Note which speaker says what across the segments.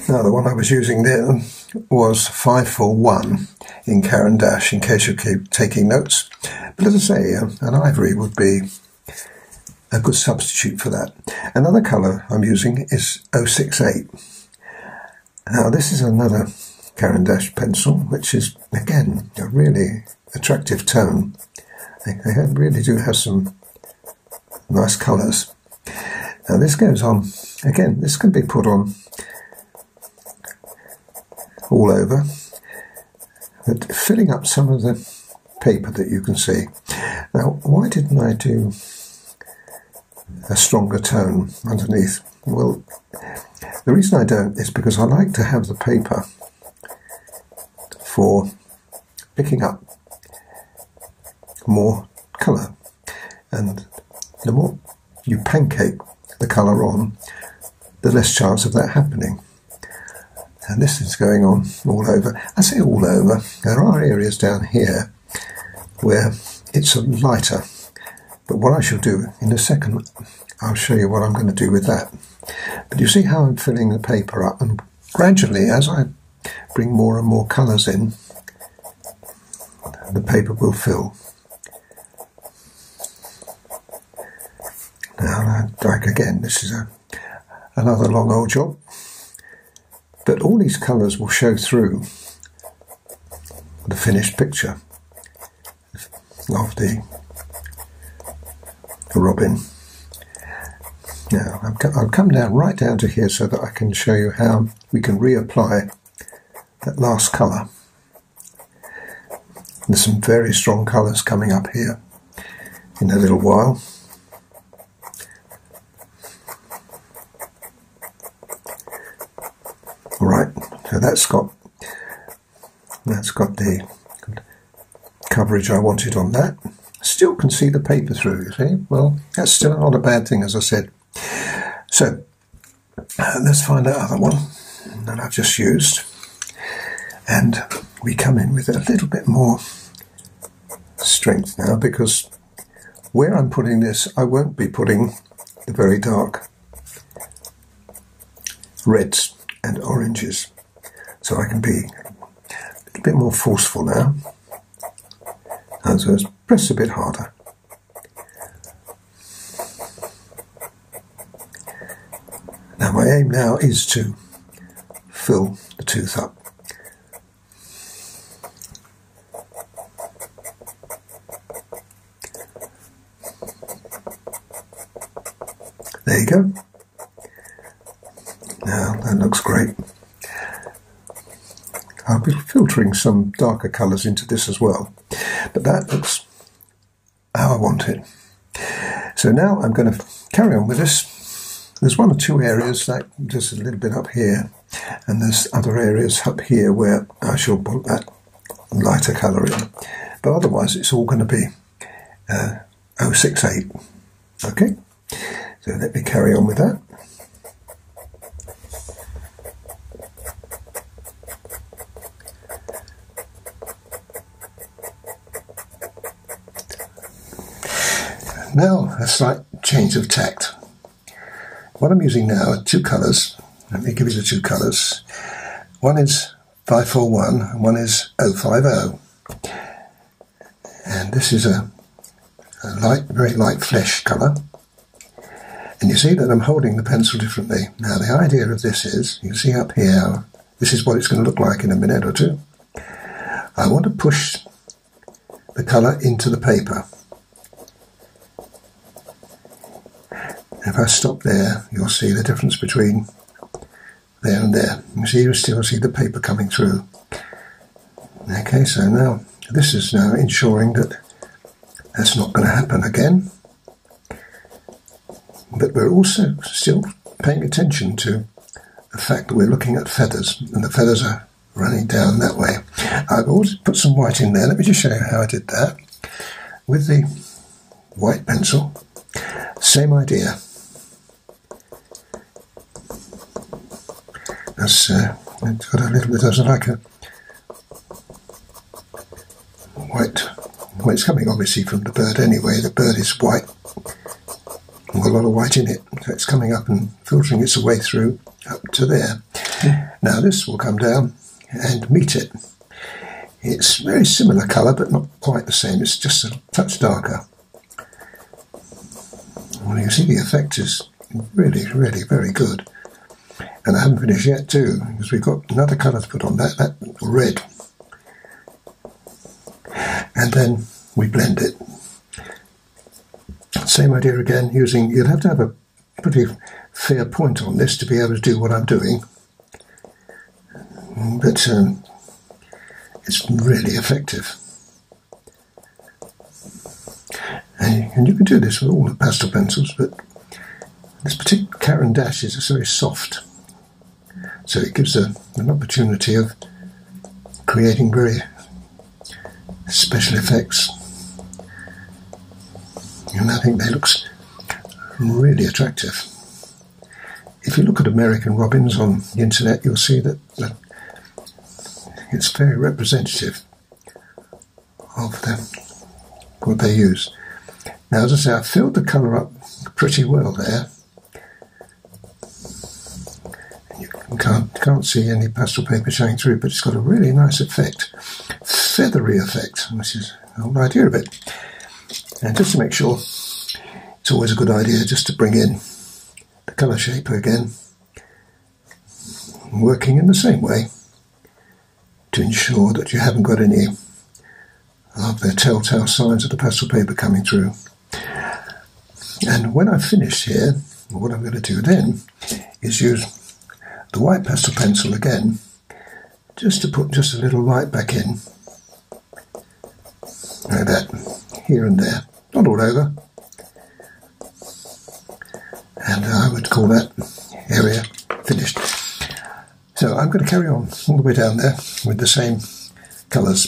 Speaker 1: Now the one I was using there was 541 in Caran d'Ache, in case you keep taking notes. But as I say, an ivory would be a good substitute for that. Another colour I'm using is 068. Now this is another Caran d'Ache pencil, which is again a really attractive tone. They really do have some nice colours. Now this goes on, again, this can be put on all over, but filling up some of the paper that you can see. Now, why didn't I do a stronger tone underneath? Well, the reason I don't is because I like to have the paper for picking up more colour, and the more you pancake the colour on, the less chance of that happening. And this is going on all over. I say all over. There are areas down here where it's lighter. But what I shall do in a second, I'll show you what I'm going to do with that. But you see how I'm filling the paper up, and gradually, as I bring more and more colours in, the paper will fill. Now, like again, this is another long old job. But all these colours will show through the finished picture of the robin. Now, I'll come down right down to here so that I can show you how we can reapply that last colour. There's some very strong colours coming up here in a little while. Right, so that's got the coverage I wanted on that. Still can see the paper through, you see. Well, that's still not a bad thing, as I said. So, let's find that other one that I've just used. And we come in with a little bit more strength now, because where I'm putting this, I won't be putting the very dark reds and oranges, so I can be a little bit more forceful now, and so press a bit harder. Now my aim now is to fill the tooth up. There you go. Now that looks great. I'll be filtering some darker colours into this as well, but that looks how I want it. So now I'm going to carry on with this. There's one or two areas, like just a little bit up here, and there's other areas up here where I shall put that lighter colour in, but otherwise it's all going to be 068. Okay, so let me carry on with that. Now a slight change of tact. What I'm using now are two colours. Let me give you the two colours. One is 541 and one is 050. And this is a light, very light flesh colour. And you see that I'm holding the pencil differently. Now the idea of this is, you see up here, this is what it's going to look like in a minute or two. I want to push the colour into the paper. If I stop there, you'll see the difference between there and there. You still see the paper coming through. Okay, so now this is now ensuring that that's not going to happen again. But we're also still paying attention to the fact that we're looking at feathers, and the feathers are running down that way. I've always put some white in there. Let me just show you how I did that. With the white pencil, same idea. It's got a little bit of like a white. Well, it's coming obviously from the bird anyway. The bird is white, with a lot of white in it, so it's coming up and filtering its way through up to there. Now this will come down and meet it. It's very similar colour, but not quite the same. It's just a touch darker. Well, you can see the effect is really, really very good. And I haven't finished yet too, because we've got another colour to put on that red. And then we blend it. Same idea again, you'll have to have a pretty fair point on this to be able to do what I'm doing. But it's really effective. And you can do this with all the pastel pencils, but this particular Caran d'Ache is very soft. So it gives an opportunity of creating very special effects. And I think they look really attractive. If you look at American robins on the internet, you'll see that it's very representative of what they use. Now, as I say, I've filled the colour up pretty well there. You can't see any pastel paper showing through, but it's got a really nice effect, feathery effect, which is the whole idea of it. And just to make sure, it's always a good idea just to bring in the colour shaper again, working in the same way to ensure that you haven't got any of the telltale signs of the pastel paper coming through. And when I've finished here, what I'm going to do then is use the white pastel pencil again, just to put just a little light back in, like that, here and there, not all over. And I would call that area finished. So I'm going to carry on all the way down there with the same colours.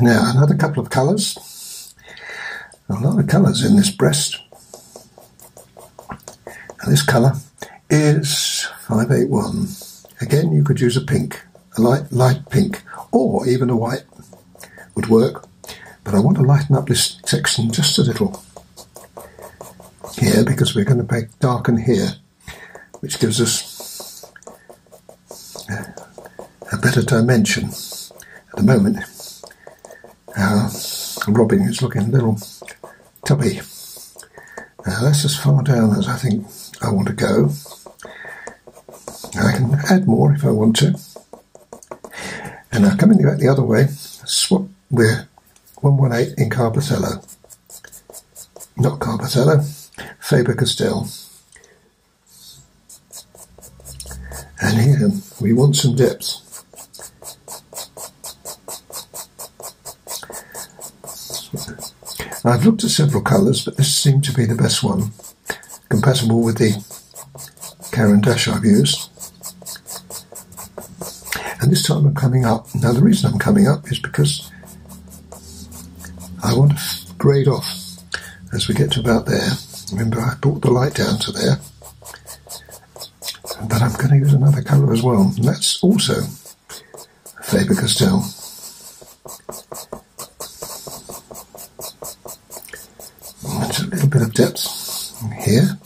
Speaker 1: Now, another couple of colours. A lot of colours in this breast. And this colour is 581. Again, you could use a pink, a light pink, or even a white would work. But I want to lighten up this section just a little here, because we're going to darken here, which gives us a better dimension. At the moment, our robin is looking a little tubby. Now that's as far down as I think I want to go. I can add more if I want to. And now coming back the other way, we're 118 in Carbothello. Not Carbothello, faber-castell. And here we want some depth. I've looked at several colours, but this seemed to be the best one, compatible with the Caran d'Ache I've used. And this time I'm coming up. Now the reason I'm coming up is because I want to grade off as we get to about there. Remember, I brought the light down to there, but I'm going to use another colour as well, and that's also faber-castell. A little bit of depth here.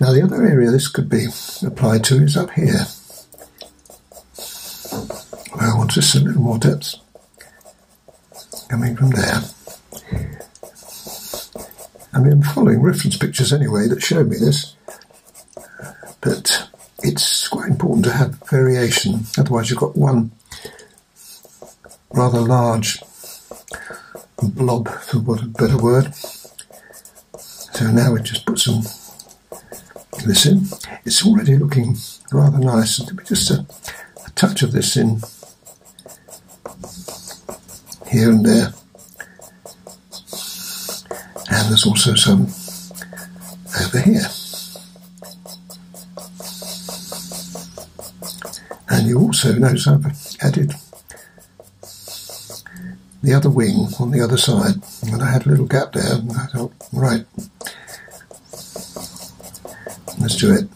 Speaker 1: Now the other area this could be applied to is up here, where I want just a little more depth coming from there. I mean, I'm following reference pictures anyway that showed me this. But it's quite important to have variation, otherwise you've got one rather large blob, for want of a better word. So now we just put some of this in. It's already looking rather nice, and just a touch of this in here and there, and there's also some over here. And you also notice I've added the other wing on the other side, and I had a little gap there, and I thought, right, let's do it.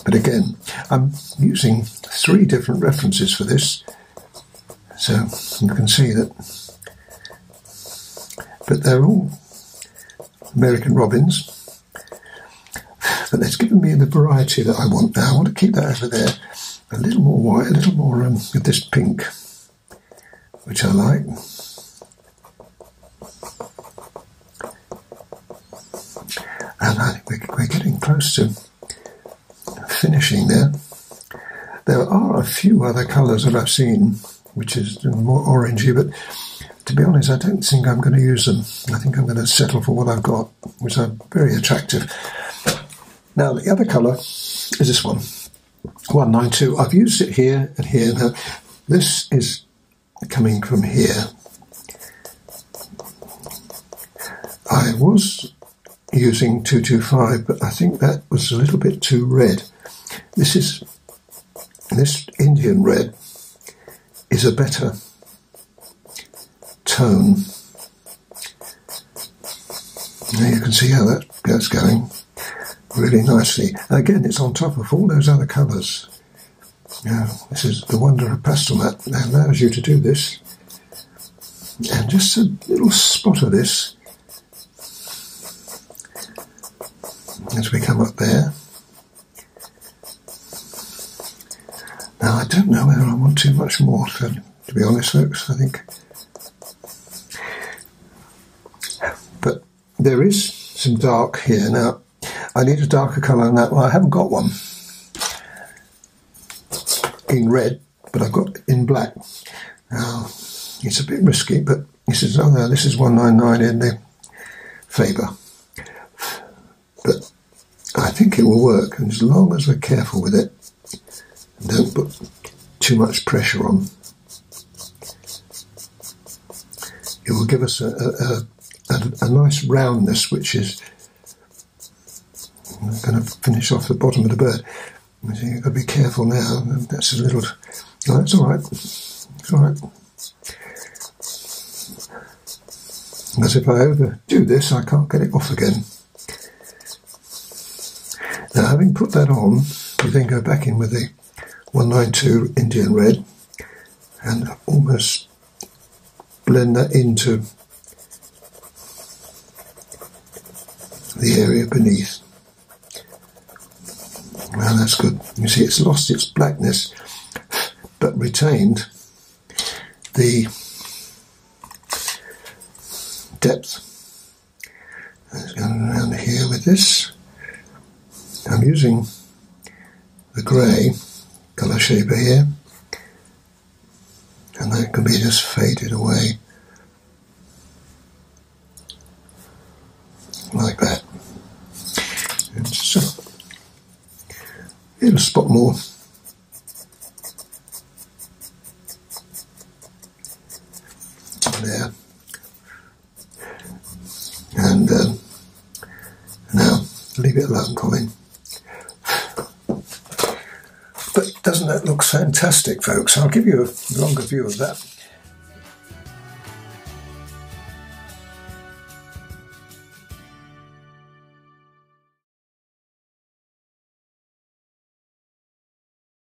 Speaker 1: But again, I'm using 3 different references for this, so you can see that, but they're all American robins, but it's given me the variety that I want now. I want to keep that over there, a little more white, a little more of this pink, which I like. And I think we're getting close to finishing there. There are a few other colours that I've seen, which is more orangey, but to be honest, I don't think I'm going to use them. I think I'm going to settle for what I've got, which are very attractive. Now, the other colour is this one, 192. I've used it here and here. Now, this is coming from here. I was using 225, but I think that was a little bit too red. This Indian red is a better tone. Now you can see how that's going really nicely. And again, it's on top of all those other colours. Now, this is the wonder of pastel mat. That allows you to do this. And just a little spot of this as we come up there. Now, I don't know whether I want too much more, so, to be honest, folks, I think. But there is some dark here. Now, I need a darker colour than that. Well, I haven't got one in red, but I've got in black. Now, it's a bit risky, but this is 199 in the Faber. But I think it will work, and as long as we're careful with it, and don't put too much pressure on, it will give us a nice roundness, which is going to finish off the bottom of the bird. So you've got to be careful now. That's a little. No, that's all right. It's all right. Because if I overdo this, I can't get it off again. Now, having put that on, we then go back in with the 192 Indian red and almost blend that into the area beneath. Well, that's good. You see, it's lost its blackness, but retained the depth. Let's go around here with this. I'm using the grey colour shaper here, and that can be just faded away like that. And just a little spot more. There. And now leave it alone, Colin. But doesn't that look fantastic, folks? I'll give you a longer view of that.